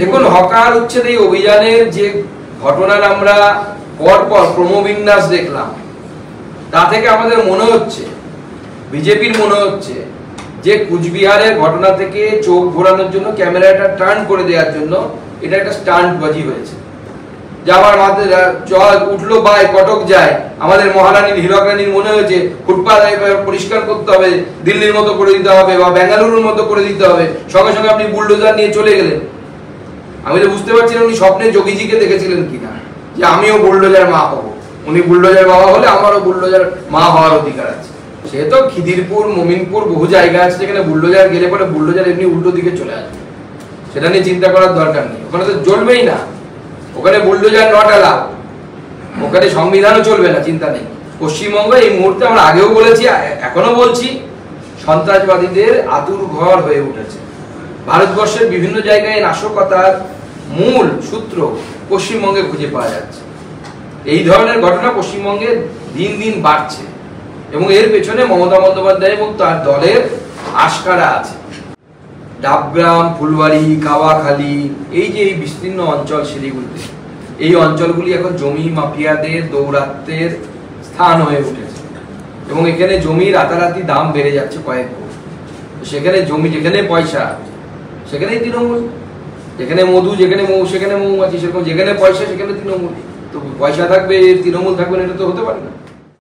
দেখুন, হকার উচ্ছেদ এই অভিযানের যে ঘটনার আমরা পরপর ক্রমবিন্যাস দেখলাম, তা থেকে আমাদের মনে হচ্ছে, বিজেপির মনে হচ্ছে যে কুচবিহারের ঘটনা থেকে চোখ ঘোরানোর জন্য, ক্যামেরাটা টার্ন করে দেওয়ার জন্য এটা একটা স্টান্টবাজি হয়েছে। যে আমার মাথায় জল উঠলো বাই কটক যায়, আমাদের মহারানীর হীরক রানীর মনে হয়েছে ফুটপাথ পরিষ্কার করতে হবে, দিল্লির মতো করে দিতে হবে বা বেঙ্গালুরুর মতো করে দিতে হবে, সঙ্গে সঙ্গে আপনি বুলডোজার নিয়ে চলে গেলেন। আমি তো বুঝতে পারছি না উনি স্বপ্নে যোগীজিকে দেখেছিলেন কিনা যে আমিও বুলডোজার মা হবো। উনি বুলডোজার বাবা হলে আমারও বুলডোজার মা হওয়ার অধিকার আছে। সে তো খিদিরপুর, মোমিনপুর বহু জায়গা আছে যেখানে বুলডোজার গেলে পরে বুলডোজার এমনি উল্টো দিকে চলে আসবে, সেটা নিয়ে চিন্তা করার দরকার নেই। ওখানে তো জ্বলবেই না, ওখানে বুলডোজার নট অ্যালাউ, ওখানে সংবিধানও চলবে না, চিন্তা নেই। পশ্চিমবঙ্গ এই মুহূর্তে, আমরা আগেও বলেছি এখনো বলছি, সন্ত্রাসবাদীদের আতুর ঘর হয়ে উঠেছে। ভারতবর্ষের বিভিন্ন জায়গায় নাশকতার মূল সূত্র পশ্চিমবঙ্গে খুঁজে পাওয়া যাচ্ছে। এই ধরনের ঘটনা পশ্চিমবঙ্গে দিন দিন বাড়ছে এবং এর পেছনে মমতা বন্দ্যোপাধ্যায় এবং তার দলের আশকারা আছে। ডাবগ্রাম, ফুলবাড়ি, কাওয়াখালী, এই যে এই বিস্তীর্ণ অঞ্চল শিলিগুড়িতে, এই অঞ্চলগুলি এখন জমি মাফিয়াদের দৌরাত্ম্যের স্থান হয়ে উঠেছে এবং এখানে জমি রাতারাতি দাম বেড়ে যাচ্ছে কয়েক গুণ। সেখানে জমি, যেখানে পয়সা সেখানেই তৃণমূল, যেখানে মধু যেখানে মৌ সেখানে মৌমাছি, সেরকম যেখানে পয়সা সেখানে তৃণমূল। তো পয়সা থাকবে তৃণমূল থাকবে না, এটা তো হতে পারে না।